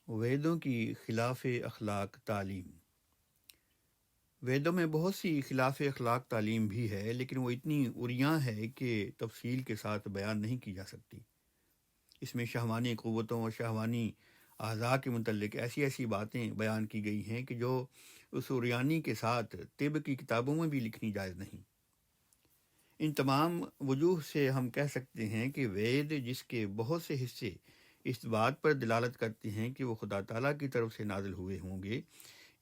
ویدوں کی خلاف اخلاق تعلیم۔ ویدوں میں بہت سی خلاف اخلاق تعلیم بھی ہے، لیکن وہ اتنی عریاں ہے کہ تفصیل کے ساتھ بیان نہیں کی جا سکتی۔ اس میں شہوانی قوتوں اور شہوانی اعضاء کے متعلق ایسی باتیں بیان کی گئی ہیں کہ جو اس عریانی کے ساتھ طب کی کتابوں میں بھی لکھنی جائز نہیں۔ ان تمام وجوہ سے ہم کہہ سکتے ہیں کہ وید، جس کے بہت سے حصے اس بات پر دلالت کرتے ہیں کہ وہ خدا تعالیٰ کی طرف سے نازل ہوئے ہوں گے،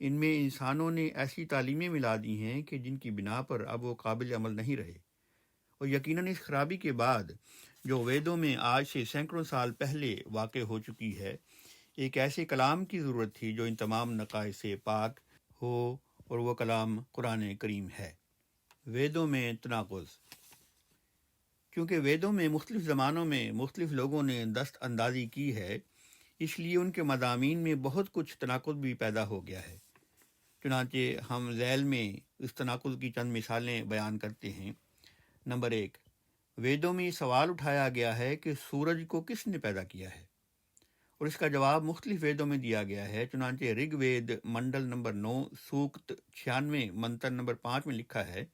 ان میں انسانوں نے ایسی تعلیمیں ملا دی ہیں کہ جن کی بنا پر اب وہ قابل عمل نہیں رہے۔ اور یقیناً اس خرابی کے بعد جو ویدوں میں آج سے سینکڑوں سال پہلے واقع ہو چکی ہے، ایک ایسے کلام کی ضرورت تھی جو ان تمام نقائص سے پاک ہو، اور وہ کلام قرآن کریم ہے۔ ویدوں میں تناقض۔ کیونکہ ویدوں میں مختلف زمانوں میں مختلف لوگوں نے دست اندازی کی ہے، اس لیے ان کے مضامین میں بہت کچھ تناقض بھی پیدا ہو گیا ہے۔ چنانچہ ہم ذیل میں اس تناقض کی چند مثالیں بیان کرتے ہیں۔ نمبر 1، ویدوں میں یہ سوال اٹھایا گیا ہے کہ سورج کو کس نے پیدا کیا ہے، اور اس کا جواب مختلف ویدوں میں دیا گیا ہے۔ چنانچہ رگ وید منڈل نمبر 9 سوکت 96 منتر نمبر 5 میں لکھا ہے،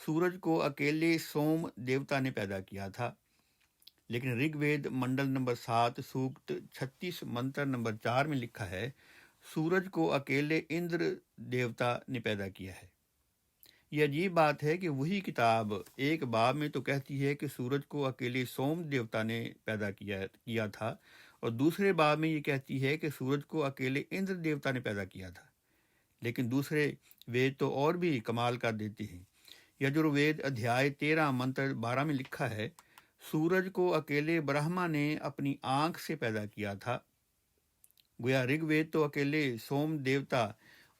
سورج کو اکیلے سوم دیوتا نے پیدا کیا تھا۔ لیکن رگ وید منڈل نمبر 7 سوکت 36 منتر نمبر 4 میں لکھا ہے، سورج کو اکیلے اندر دیوتا نے پیدا کیا ہے۔ یہ عجیب بات ہے کہ وہی کتاب ایک باب میں تو کہتی ہے کہ سورج کو اکیلے سوم دیوتا نے پیدا کیا تھا، اور دوسرے باب میں یہ کہتی ہے کہ سورج کو اکیلے اندر دیوتا نے پیدا کیا تھا۔ لیکن دوسرے وید تو اور بھی کمال کر دیتے ہیں۔ یجروید ادھیائے 13 منتر 12 میں لکھا ہے، سورج کو اکیلے برہما نے اپنی آنکھ سے پیدا کیا تھا۔ گویا رگ وید تو اکیلے سوم دیوتا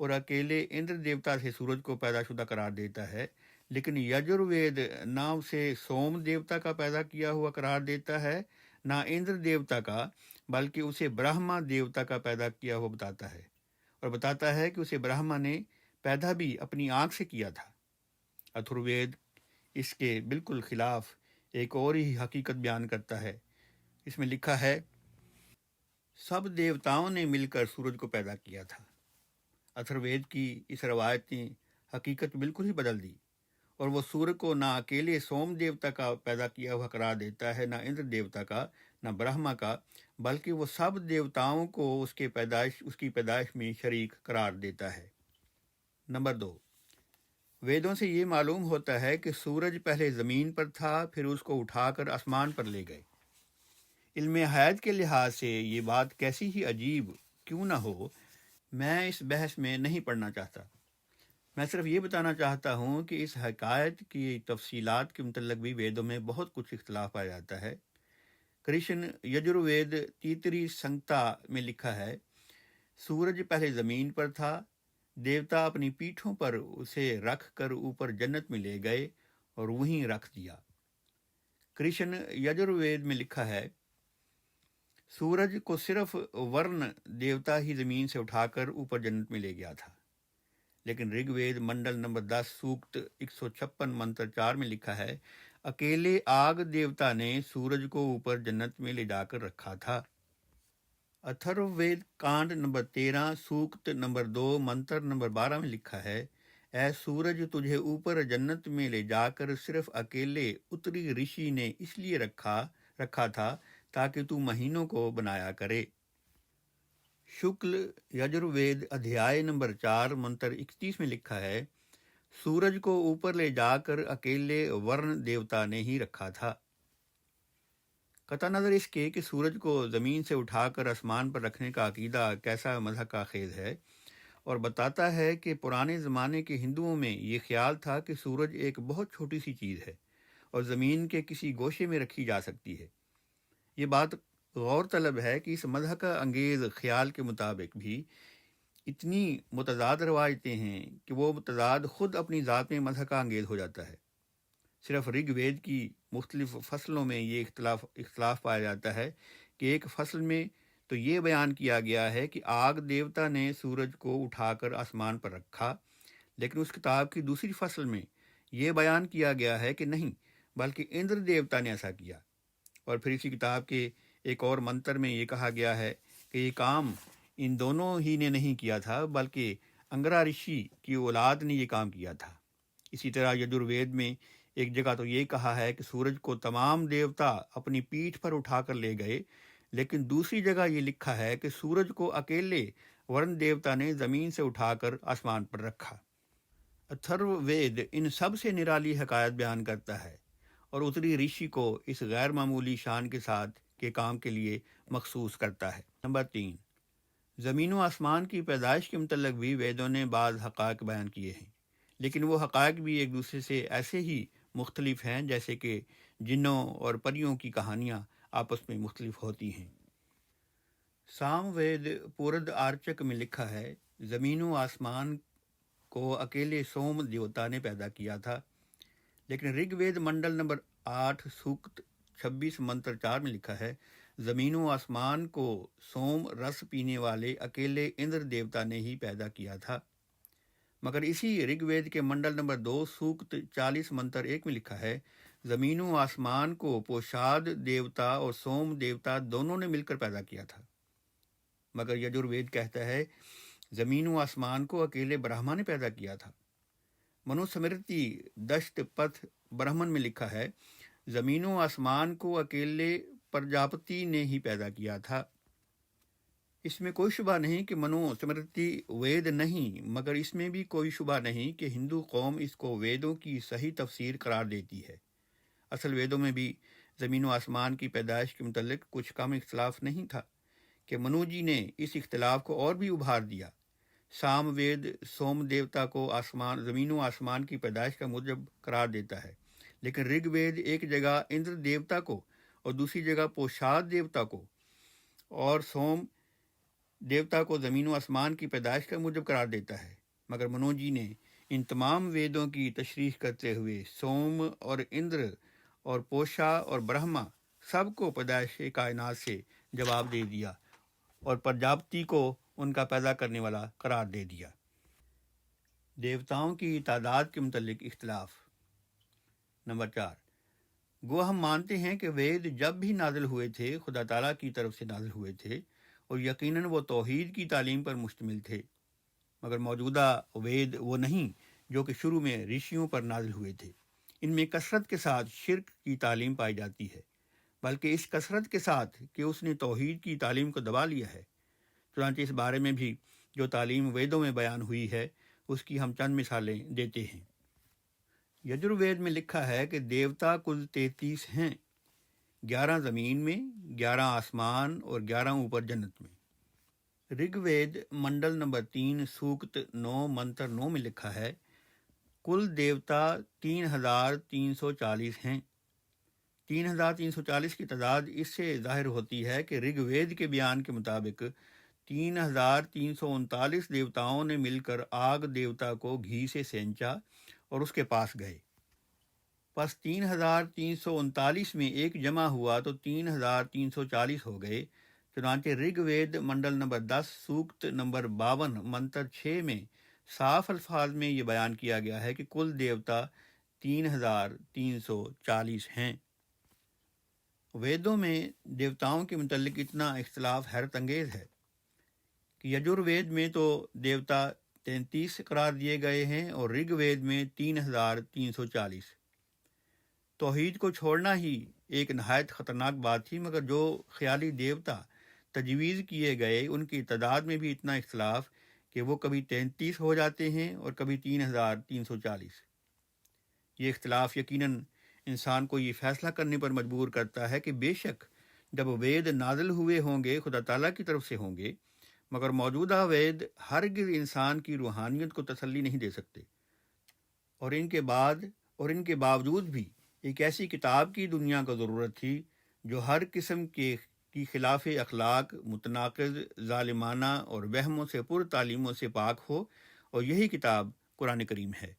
اور اکیلے اندر دیوتا سے سورج کو پیدا شدہ قرار دیتا ہے، لیکن یجروید نہ اسے سوم دیوتا کا پیدا کیا ہوا قرار دیتا ہے، نہ اندر دیوتا کا، بلکہ اسے برہما دیوتا کا پیدا کیا ہوا بتاتا ہے، اور بتاتا ہے کہ اسے برہما نے پیدا بھی اپنی آنکھ سے کیا تھا۔ اتھروید اس کے بالکل خلاف ایک اور ہی حقیقت بیان کرتا ہے۔ اس میں لکھا ہے، سب دیوتاؤں نے مل کر سورج کو پیدا کیا تھا۔ اتھروید کی اس روایت نے حقیقت بالکل ہی بدل دی، اور وہ سورج کو نہ اکیلے سوم دیوتا کا پیدا کیا ہوا قرار دیتا ہے، نہ اندر دیوتا کا، نہ برہما کا، بلکہ وہ سب دیوتاؤں کو اس کی پیدائش میں شریک قرار دیتا ہے۔ نمبر 2، ویدوں سے یہ معلوم ہوتا ہے کہ سورج پہلے زمین پر تھا، پھر اس کو اٹھا کر آسمان پر لے گئے۔ علم حیات کے لحاظ سے یہ بات کیسی ہی عجیب کیوں نہ ہو، میں اس بحث میں نہیں پڑھنا چاہتا۔ میں صرف یہ بتانا چاہتا ہوں کہ اس حکایت کی تفصیلات کے متعلق بھی ویدوں میں بہت کچھ اختلاف پایا جاتا ہے۔ کرشن یجروید تیتری سنگتا میں لکھا ہے، سورج پہلے زمین پر تھا، دیوتا اپنی پیٹھوں پر اسے رکھ کر اوپر جنت میں لے گئے اور وہیں رکھ دیا۔ کرشن یجروید میں لکھا ہے، سورج کو صرف ورن دیوتا ہی زمین سے اٹھا کر اوپر جنت میں لے گیا تھا۔ لیکن رگ وید منڈل نمبر 10 سوکت 156 منتر 4 میں لکھا ہے، اکیلے آگ دیوتا نے سورج کو اوپر جنت میں لے جا کر رکھا تھا۔ اتھرو وید کانڈ نمبر 13 سوکت نمبر 2 منتر نمبر 12 میں لکھا ہے، اے سورج، تجھے اوپر جنت میں لے جا کر صرف اکیلے اتری رشی نے اس لیے رکھا تھا تاکہ تو مہینوں کو بنایا کرے۔ شکل یجروید ادھیائے نمبر 4 منتر 31 میں لکھا ہے، سورج کو اوپر لے جا کر اکیلے ورن دیوتا نے ہی رکھا تھا۔ قطع نظر اس کے کہ سورج کو زمین سے اٹھا کر آسمان پر رکھنے کا عقیدہ کیسا مضحکہ خیز ہے، اور بتاتا ہے کہ پرانے زمانے کے ہندوؤں میں یہ خیال تھا کہ سورج ایک بہت چھوٹی سی چیز ہے اور زمین کے کسی گوشے میں رکھی جا سکتی ہے۔ یہ بات غور طلب ہے کہ اس مضحکہ انگیز خیال کے مطابق بھی اتنی متضاد روایتیں ہیں کہ وہ تضاد خود اپنی ذات میں مضحکہ انگیز ہو جاتا ہے۔ صرف رگ وید کی مختلف فصلوں میں یہ اختلاف پایا جاتا ہے کہ ایک فصل میں تو یہ بیان کیا گیا ہے کہ آگ دیوتا نے سورج کو اٹھا کر آسمان پر رکھا، لیکن اس کتاب کی دوسری فصل میں یہ بیان کیا گیا ہے کہ نہیں، بلکہ اندر دیوتا نے ایسا کیا۔ اور پھر اسی کتاب کے ایک اور منتر میں یہ کہا گیا ہے کہ یہ کام ان دونوں ہی نے نہیں کیا تھا بلکہ انگرا رشی کی اولاد نے یہ کام کیا تھا۔ اسی طرح یجروید میں ایک جگہ تو یہ کہا ہے کہ سورج کو تمام دیوتا اپنی پیٹھ پر اٹھا کر لے گئے، لیکن دوسری جگہ یہ لکھا ہے کہ سورج کو اکیلے ورن دیوتا نے زمین سے اٹھا کر آسمان پر رکھا۔ اتھرو وید ان سب سے نرالی حقائق بیان کرتا ہے اور اتری رشی کو اس غیر معمولی شان کے ساتھ کے کام کے لیے مخصوص کرتا ہے۔ نمبر 3، زمین و آسمان کی پیدائش کے متعلق بھی ویدوں نے بعض حقائق بیان کیے ہیں، لیکن وہ حقائق بھی ایک دوسرے سے ایسے ہی مختلف ہیں جیسے کہ جنوں اور پریوں کی کہانیاں آپس میں مختلف ہوتی ہیں۔ سام وید پورد آرچک میں لکھا ہے، زمین و آسمان کو اکیلے سوم دیوتا نے پیدا کیا تھا، لیکن رگ وید منڈل نمبر 8 سوکت 26 منتر 4 میں لکھا ہے، زمین و آسمان کو سوم رس پینے والے اکیلے اندر دیوتا نے ہی پیدا کیا تھا۔ مگر اسی رگ وید کے منڈل نمبر 2 سوکت 40 منتر 1 میں لکھا ہے، زمین و آسمان کو پوشاد دیوتا اور سوم دیوتا دونوں نے مل کر پیدا کیا تھا۔ مگر یجروید کہتا ہے زمین و آسمان کو اکیلے برہما نے پیدا کیا تھا۔ منو سمرتی دشت پتھ برہمن میں لکھا ہے، زمین و آسمان کو اکیلے پرجاپتی نے ہی پیدا کیا تھا۔ اس میں کوئی شبہ نہیں کہ منو سمرتی وید نہیں، مگر اس میں بھی کوئی شبہ نہیں کہ ہندو قوم اس کو ویدوں کی صحیح تفسیر قرار دیتی ہے۔ اصل ویدوں میں بھی زمین و آسمان کی پیدائش کے متعلق کچھ کم اختلاف نہیں تھا کہ منو جی نے اس اختلاف کو اور بھی ابھار دیا۔ سام وید سوم دیوتا کو زمین و آسمان کی پیدائش کا موجب قرار دیتا ہے، لیکن رگ وید ایک جگہ اندر دیوتا کو اور دوسری جگہ پوشاد دیوتا کو اور سوم دیوتا کو زمین و آسمان کی پیدائش کا موجب قرار دیتا ہے۔ مگر منو جی نے ان تمام ویدوں کی تشریح کرتے ہوئے سوم اور اندر اور پوشا اور برہما سب کو پیدائش کائنات سے جواب دے دیا اور پرجاپتی کو ان کا پیدا کرنے والا قرار دے دیا۔ دیوتاؤں کی تعداد کے متعلق اختلاف۔ نمبر 4، گو ہم مانتے ہیں کہ وید جب بھی نازل ہوئے تھے خدا تعالیٰ کی طرف سے نازل ہوئے تھے اور یقیناً وہ توحید کی تعلیم پر مشتمل تھے، مگر موجودہ وید وہ نہیں جو کہ شروع میں رشیوں پر نازل ہوئے تھے۔ ان میں کثرت کے ساتھ شرک کی تعلیم پائی جاتی ہے، بلکہ اس کثرت کے ساتھ کہ اس نے توحید کی تعلیم کو دبا لیا ہے۔ چنانچہ اس بارے میں بھی جو تعلیم ویدوں میں بیان ہوئی ہے اس کی ہم چند مثالیں دیتے ہیں۔ یجروید میں لکھا ہے کہ دیوتا کل 33 ہیں، 11 زمین میں، 11 آسمان اور 11 اوپر جنت میں۔ رگ وید منڈل نمبر 3 سوکت 9 منتر 9 میں لکھا ہے، کل دیوتا 3340 ہیں۔ 3340 کی تعداد اس سے ظاہر ہوتی ہے کہ رگ وید کے بیان کے مطابق 3339 دیوتاؤں نے مل کر آگ دیوتا کو گھی سے سینچا اور اس کے پاس گئے۔ پس 3339 میں ایک جمع ہوا تو 3340 ہو گئے۔ چنانچہ رگ وید منڈل نمبر 10 سوکت نمبر 52 منتر 6 میں صاف الفاظ میں یہ بیان کیا گیا ہے کہ کل دیوتا 3340 ہیں۔ ویدوں میں دیوتاؤں کے متعلق اتنا اختلاف حیرت انگیز ہے کہ یجروید میں تو دیوتا 33 قرار دیے گئے ہیں اور رگ وید میں 3340۔ توحید کو چھوڑنا ہی ایک نہایت خطرناک بات تھی، مگر جو خیالی دیوتا تجویز کیے گئے ان کی تعداد میں بھی اتنا اختلاف کہ وہ کبھی 33 ہو جاتے ہیں اور کبھی 3340۔ یہ اختلاف یقیناً انسان کو یہ فیصلہ کرنے پر مجبور کرتا ہے کہ بے شک جب وید نازل ہوئے ہوں گے خدا تعالیٰ کی طرف سے ہوں گے، مگر موجودہ وید ہرگز انسان کی روحانیت کو تسلی نہیں دے سکتے، اور ان کے باوجود بھی ایک ایسی کتاب کی دنیا کو ضرورت تھی جو ہر قسم کی خلاف اخلاق، متناقض، ظالمانہ اور وہموں سے پر تعلیموں سے پاک ہو، اور یہی کتاب قرآن کریم ہے۔